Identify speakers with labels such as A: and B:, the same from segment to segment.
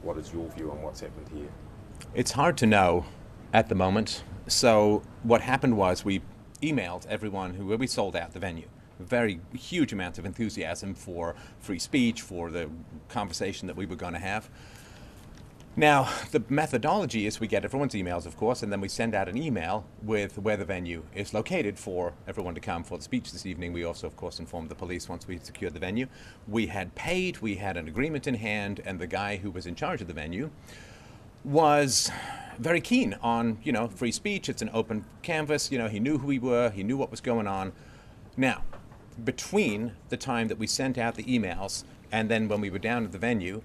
A: what is your view on what's happened here?
B: It's hard to know at the moment. So what happened was we emailed everyone who we sold out the venue. Very huge amounts of enthusiasm for free speech, for the conversation that we were going to have. Now, the methodology is we get everyone's emails, of course, and then we send out an email with where the venue is located for everyone to come for the speech this evening. We also, of course, informed the police once we had secured the venue. We had paid, we had an agreement in hand, and the guy who was in charge of the venue was very keen on, free speech. It's an open canvas. He knew who we were. He knew what was going on. Now, between the time that we sent out the emails and then when we were down at the venue,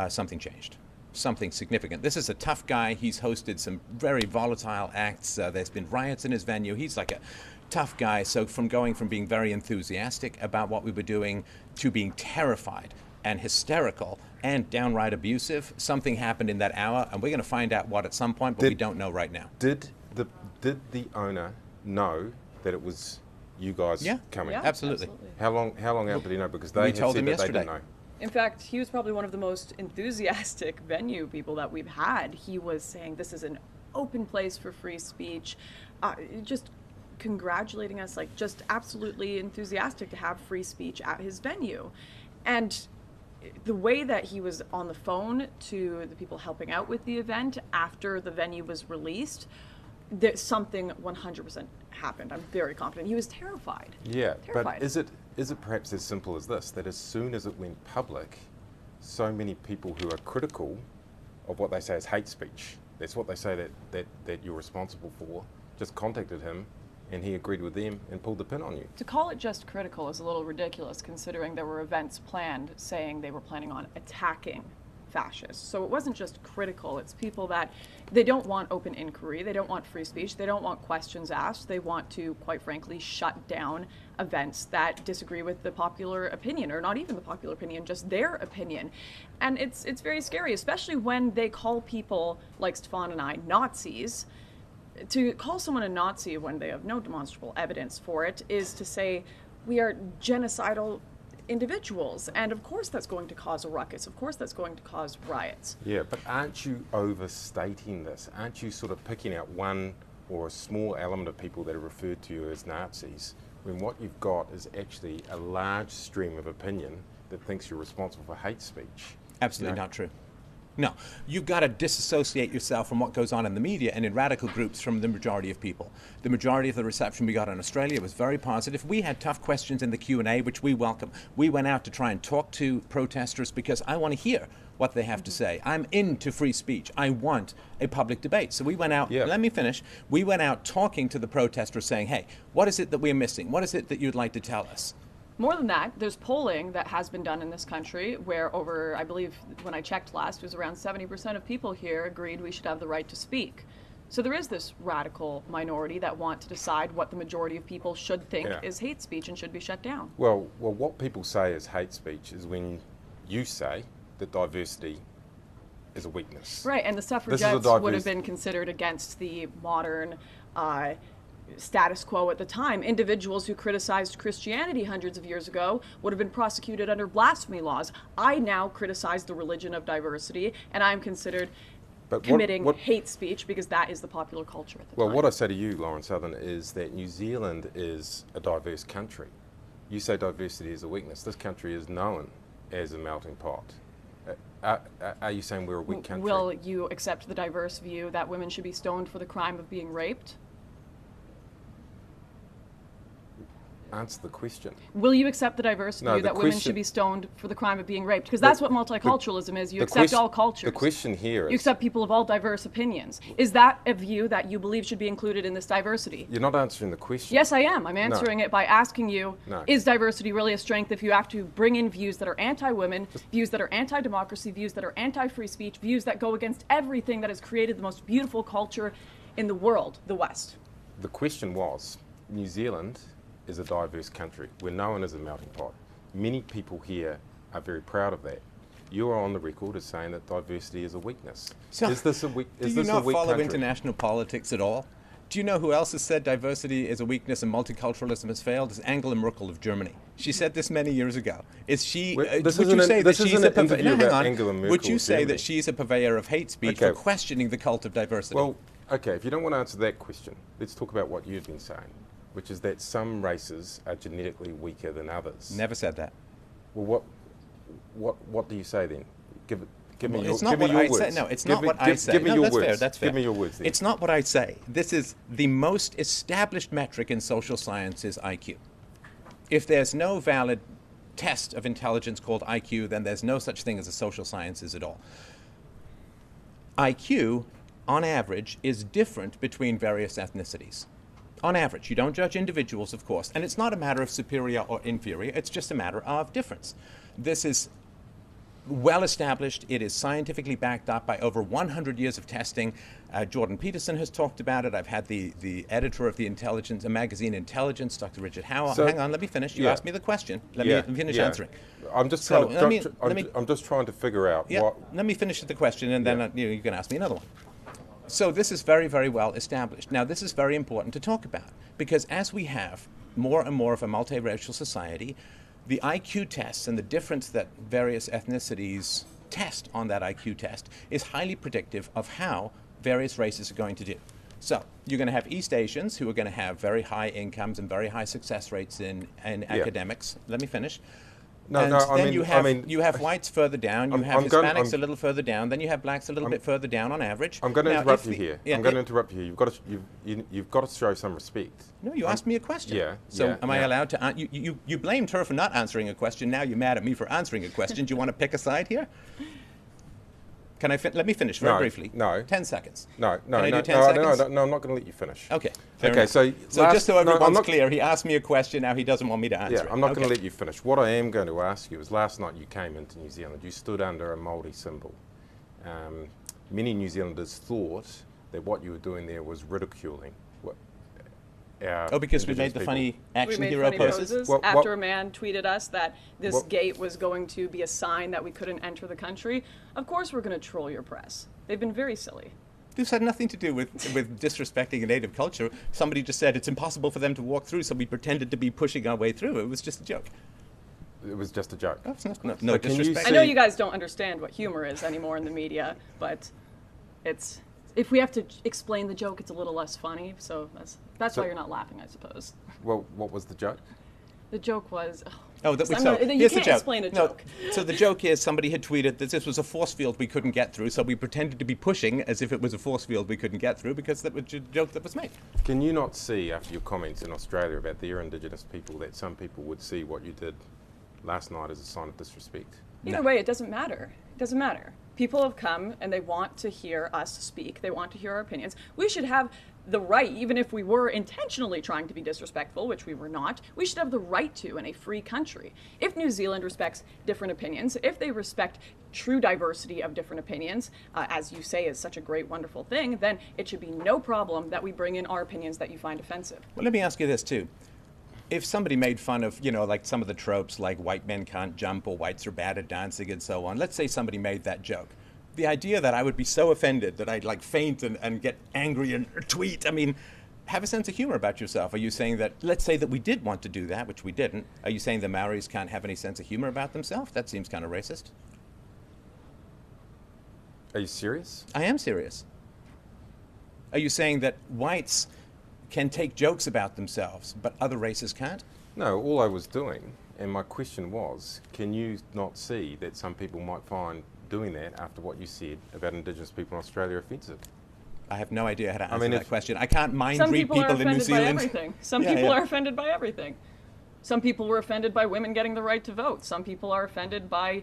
B: something changed. Something significant. This is a tough guy. He's hosted some very volatile acts. There's been riots in his venue. He's like a tough guy. So from going from being very enthusiastic about what we were doing to being terrified and hysterical and downright abusive, something happened in that hour, and we're going to find out what at some point, but we don't know right now.
A: Did the owner know that it was you guys coming?
B: Yeah, absolutely.
A: How long out did he know? Because they
B: told him
A: said that
B: yesterday.
A: they didn't know.
C: In fact, he was probably one of the most enthusiastic venue people that we've had. He was saying this is an open place for free speech, just congratulating us, like just absolutely enthusiastic to have free speech at his venue. And the way that he was on the phone to the people helping out with the event after the venue was released, that something 100% happened. I'm very confident. He was terrified.
A: Yeah,
C: terrified.
A: But is it perhaps as simple as this, that as soon as it went public, so many people who are critical of what they say is hate speech, that's what they say that you're responsible for, just contacted him and he agreed with them and pulled the pin on you?
C: To call it just critical is a little ridiculous, considering there were events planned saying they were planning on attacking fascists. So it wasn't just critical, it's people that they don't want open inquiry, they don't want free speech, they don't want questions asked, they want to, quite frankly, shut down events that disagree with the popular opinion, or not even the popular opinion, just their opinion. And it's very scary, especially when they call people like Stefan and I Nazis. To call someone a Nazi when they have no demonstrable evidence for it is to say we are genocidal individuals, and of course that's going to cause a ruckus, of course that's going to cause riots.
A: Yeah, but aren't you overstating this? Aren't you sort of picking out one or a small element of people that are referred to you as Nazis, when what you've got is actually a large stream of opinion that thinks you're responsible for hate speech?
B: Absolutely not true. No, you've got to disassociate yourself from what goes on in the media and in radical groups from the majority of people. The majority of the reception we got in Australia was very positive. We had tough questions in the Q&A, which we welcome. We went out to try and talk to protesters because I want to hear what they have to say. I'm into free speech. I want a public debate. So we went out, let me finish, we went out talking to the protesters saying, hey, what is it that we're missing? What is it that you'd like to tell us?
C: More than that, there's polling that has been done in this country where over, I believe when I checked last, it was around 70% of people here agreed we should have the right to speak. So there is this radical minority that want to decide what the majority of people should think is hate speech and should be shut down.
A: Well, what people say is hate speech is when you say that diversity is a weakness.
C: Right, and the suffragettes would have been considered against the modern status quo at the time. Individuals who criticized Christianity hundreds of years ago would have been prosecuted under blasphemy laws. I now criticize the religion of diversity, and I'm considered committing hate speech because that is the popular culture at the time.
A: Well, what I say to you, Lauren Southern, is that New Zealand is a diverse country. You say diversity is a weakness. This country is known as a melting pot. Are you saying we're a weak country?
C: Will you accept the diverse view that women should be stoned for the crime of being raped?
A: Answer the question.
C: Will you accept the diverse view that women should be stoned for the crime of being raped? Because that's what multiculturalism is. You accept all cultures.
A: The question here is...
C: You accept people of all diverse opinions. Is that a view that you believe should be included in this diversity?
A: You're not answering the question.
C: Yes, I am. I'm answering it by asking you, is diversity really a strength if you have to bring in views that are anti-women, views that are anti-democracy, views that are anti-free speech, views that go against everything that has created the most beautiful culture in the world, the West?
A: The question was, New Zealand is a diverse country. We're known as a melting pot. Many people here are very proud of that. You are on the record as saying that diversity is a weakness.
B: So
A: is this a weak?
B: Do you not follow international politics at all? Do you know who else has said diversity is a weakness and multiculturalism has failed? It's Angela Merkel of Germany. She said this many years ago. Is she?
A: Well,
B: Would you say that she's a purveyor?
A: about Angela Merkel
B: Would you
A: of
B: say
A: Germany.
B: that she's a purveyor of hate speech for questioning the cult of diversity?
A: Well, okay, if you don't want to answer that question, let's talk about what you've been saying, which is that some races are genetically weaker than others.
B: Never said that.
A: Well, what do you say then? Give me
B: Well,
A: your,
B: it's not
A: give me
B: what
A: your
B: I
A: words.
B: say. No, it's
A: Give
B: not
A: me-
B: what I
A: give-
B: say.
A: Give me
B: No,
A: your
B: that's
A: words.
B: fair. That's fair.
A: Give me your words then.
B: It's not what I say. This is the most established metric in social science is IQ. If there's no valid test of intelligence called IQ, then there's no such thing as a social sciences at all. IQ, on average, is different between various ethnicities. On average, you don't judge individuals, of course, and it's not a matter of superior or inferior, it's just a matter of difference. This is well established. It is scientifically backed up by over 100 years of testing. Jordan Peterson has talked about it. I've had the editor of the magazine Intelligence, Dr. Richard Howell.
A: So-
B: Hang on, let me finish. You
A: Yeah.
B: asked me the question. Let
A: Yeah,
B: me finish
A: yeah.
B: answering.
A: I'm just
B: So,
A: trying
B: let me-
A: I'm just trying to figure out
B: Yeah,
A: what.
B: let me finish the question, and then
A: Yeah.
B: you can ask me another one. So this is very, very well established. Now, this is very important to talk about, because as we have more and more of a multiracial society, the IQ tests and the difference that various ethnicities test on that IQ test is highly predictive of how various races are going to do. So you're going to have East Asians who are going to have very high incomes and very high success rates in academics. Let me finish.
A: No,
B: and
A: no, I
B: then
A: mean-
B: you
A: I
B: have
A: mean-
B: you have whites further down, you have
A: I'm going-
B: Hispanics
A: I'm-
B: a little further down, then you have blacks a little bit further down on average.
A: I'm going to
B: Now,
A: interrupt
B: if
A: you
B: the-
A: here.
B: yeah,
A: I'm going to
B: yeah.
A: interrupt you here. You've got to show some respect.
B: No, you asked me a question.
A: Yeah,
B: So
A: yeah,
B: am I
A: yeah.
B: allowed to? You blamed her for not answering a question. Now you're mad at me for answering a question. Do you want to pick a side here? Can I let me finish very
A: No,
B: briefly?
A: no.
B: 10 seconds.
A: No,
B: Can I do 10
A: no,
B: seconds?
A: no, I'm not going to let you finish.
B: Okay. fair
A: Okay,
B: enough.
A: so
B: just so
A: no, I'm
B: everyone's
A: not-
B: clear, he asked me a question. Now he doesn't want me to answer
A: Yeah,
B: it.
A: I'm not
B: Okay.
A: going to let you finish. What I am going to ask you is, last night you came into New Zealand. You stood under a Māori symbol. Many New Zealanders thought that what you were doing there was ridiculing.
B: Oh, because we
A: Indigenous
B: made the
A: people.
B: funny
C: We
B: action
C: made
B: hero
C: funny
B: poses?
A: What-
C: after a man tweeted us that this
A: What-
C: gate was going to be a sign that we couldn't enter the country. Of course we're going to troll your press. They've been very silly.
B: This had nothing to do with disrespecting a native culture. Somebody just said it's impossible for them to walk through, so we pretended to be pushing our way through. It was just a joke.
A: It was just a joke.
B: Oh, it's no
A: So can you
B: disrespect.
C: I know
A: See-
C: you guys don't understand what humor is anymore in the media, but it's if we have to explain the joke, it's a little less funny. So that's
A: So-
C: why you're not laughing, I suppose.
A: Well, what was the joke?
C: The joke was.
B: Oh,
C: I'm
B: so
C: not- you
B: here's the
C: can't
B: joke.
C: explain a
B: No,
C: joke.
B: so the joke is somebody had tweeted that this was a force field we couldn't get through, so we pretended to be pushing as if it was a force field we couldn't get through because that was a joke that was made.
A: Can you not see, after your comments in Australia about their Indigenous people, that some people would see what you did last night as a sign of disrespect?
C: Either
B: No.
C: way, it doesn't matter. It doesn't matter. People have come and they want to hear us speak. They want to hear our opinions. We should have the right, even if we were intentionally trying to be disrespectful, which we were not, we should have the right to in a free country. If New Zealand respects different opinions, if they respect true diversity of different opinions, as you say is such a great, wonderful thing, then it should be no problem that we bring in our opinions that you find offensive.
B: Well, let me ask you this too. If somebody made fun of, like some of the tropes like white men can't jump or whites are bad at dancing and so on, let's say somebody made that joke. The idea that I would be so offended that I'd faint and get angry and tweet, have a sense of humor about yourself. Are you saying that, let's say that we did want to do that, which we didn't, are you saying the Maoris can't have any sense of humor about themselves? That seems kind of racist.
A: Are you serious?
B: I am serious. Are you saying that whites can take jokes about themselves, but other races can't?
A: No, all I was doing, and my question was, can you not see that some people might find doing that after what you said about Indigenous people in Australia offensive?
B: I have no idea how to answer
A: mean,
B: that
A: if-
B: question. I can't mind
C: Some
B: read
C: people are
B: people in New
C: offended by
B: Zealand.
C: everything. Some
B: Yeah,
C: people
B: yeah.
C: are offended by everything. Some people were offended by women getting the right to vote. Some people are offended by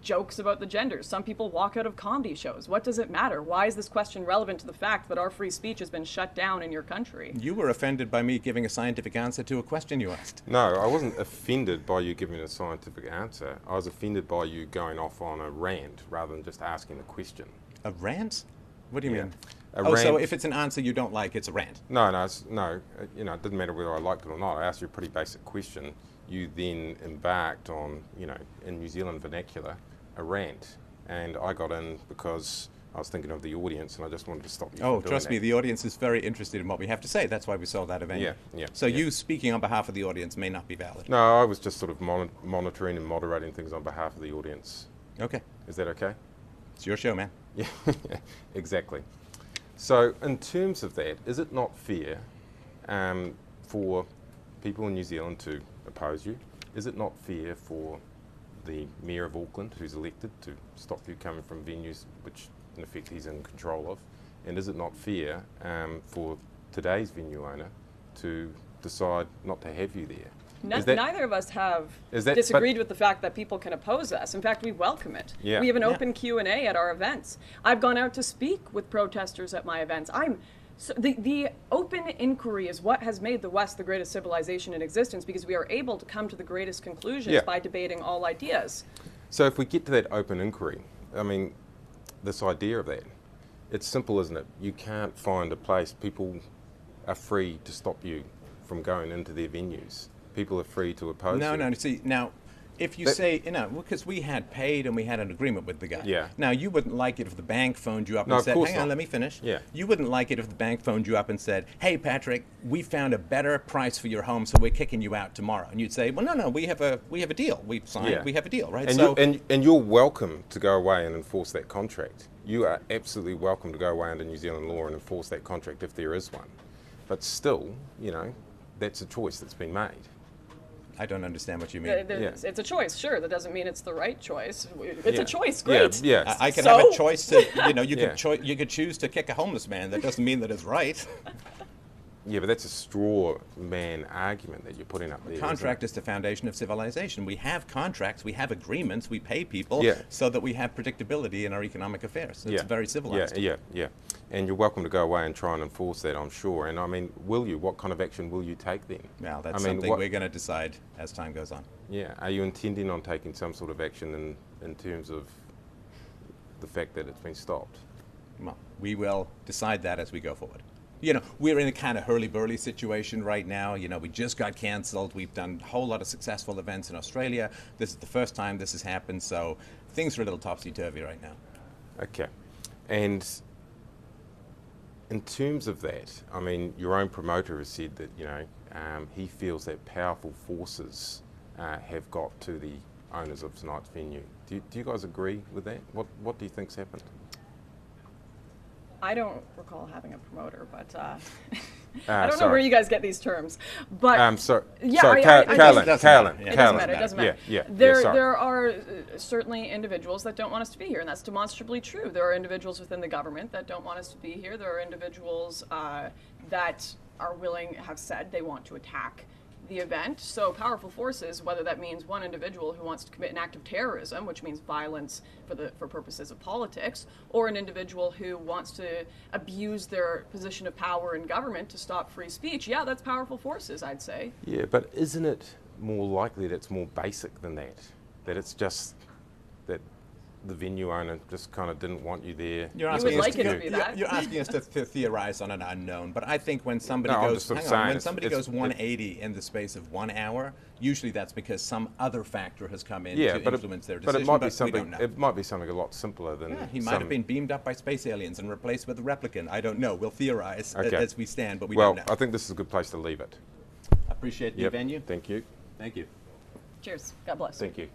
C: jokes about the genders. Some people walk out of comedy shows. What does it matter? Why is this question relevant to the fact that our free speech has been shut down in your country?
B: You were offended by me giving a scientific answer to a question you asked.
A: No, I wasn't offended by you giving a scientific answer. I was offended by you going off on a rant rather than just asking the question.
B: A rant? What do you
A: Yeah.
B: mean?
A: A
B: Oh, so
A: rant-
B: if it's an answer you don't like, it's a rant.
A: No, it didn't matter whether I liked it or not. I asked you a pretty basic question. You then embarked on, in New Zealand vernacular, a rant. And I got in because I was thinking of the audience, and I just wanted to stop you.
B: Oh,
A: from doing
B: trust me,
A: that.
B: the audience is very interested in what we have to say. That's why we sold out a venue.
A: Yeah.
B: So
A: yeah.
B: you speaking on behalf of the audience may not be valid.
A: No, I was just sort of monitoring and moderating things on behalf of the audience.
B: Okay.
A: Is that okay?
B: It's your show, man.
A: Yeah, exactly. So in terms of that, is it not fair for people in New Zealand to oppose you? Is it not fair for the Mayor of Auckland, who's elected, to stop you coming from venues which in effect he's in control of? And is it not fair for today's venue owner to decide not to have you there?
C: Neither of us have disagreed with the fact that people can oppose us. In fact, we welcome it.
A: Yeah.
C: We have an open Q&A at our events. I've gone out to speak with protesters at my events. So the open inquiry is what has made the West the greatest civilization in existence, because we are able to come to the greatest conclusions by debating all ideas.
A: So if we get to that open inquiry, I mean, this idea of that, it's simple, isn't it? You can't find a place. People are free to stop you from going into their venues. People are free to oppose you.
B: No, see, now, if you say, because we had paid and we had an agreement with the guy.
A: Yeah.
B: Now, you wouldn't like it if the bank phoned you up
A: No,
B: and
A: of
B: said,
A: course
B: hang on,
A: not.
B: let me finish.
A: Yeah.
B: You wouldn't like it if the bank phoned you up and said, hey, Patrick, we found a better price for your home, so we're kicking you out tomorrow. And you'd say, well, no, we have a deal. We've signed, we have a deal, right?
A: And you're welcome to go away and enforce that contract. You are absolutely welcome to go away under New Zealand law and enforce that contract if there is one. But still, that's a choice that's been made.
B: I don't understand what you mean.
C: It's a choice, sure. That doesn't mean it's the right choice. It's a choice, great.
A: Yeah.
B: I can have a choice to, you could choose to kick a homeless man. That doesn't mean that it's right.
A: Yeah, but that's a straw man argument that you're putting up there.
B: Contract is the foundation of civilization. We have contracts, we have agreements, we pay people so that we have predictability in our economic affairs. It's very civilized.
A: Yeah. And you're welcome to go away and try and enforce that, I'm sure. And I mean, will you? What kind of action will you take then?
B: Now, that's something we're going to decide as time goes on.
A: Yeah. Are you intending on taking some sort of action in terms of the fact that it's been stopped?
B: Well, we will decide that as we go forward. We're in a kind of hurly-burly situation right now. We just got cancelled. We've done a whole lot of successful events in Australia. This is the first time this has happened, so things are a little topsy-turvy right now.
A: Okay. And in terms of that, I mean, your own promoter has said that, he feels that powerful forces have got to the owners of tonight's venue. Do you guys agree with that? What do you think's happened?
C: I don't recall having a promoter, but I don't know where you guys get these terms. But
A: Caolan.
C: It doesn't matter.
A: Yeah.
C: There are certainly individuals that don't want us to be here, and that's demonstrably true. There are individuals within the government that don't want us to be here. There are individuals that have said they want to attack the event. So powerful forces, whether that means one individual who wants to commit an act of terrorism, which means violence for purposes of politics, or an individual who wants to abuse their position of power in government to stop free speech, that's powerful forces, I'd say.
A: Yeah, but isn't it more likely that it's more basic than that? That it's just that the venue owner just kind of didn't want you there.
C: You're asking
B: us to theorize on an unknown, but I think when somebody goes 180 in the space of 1 hour, usually that's because some other factor has come in to influence their decision.
A: But it might be something a lot simpler than.
B: He might have been beamed up by space aliens and replaced with a replicant. I don't know. We'll theorize as we stand, but we don't know.
A: Well, I think this is a good place to leave it.
B: I appreciate the venue.
A: Thank you.
B: Thank you.
C: Cheers. God bless.
A: Thank you.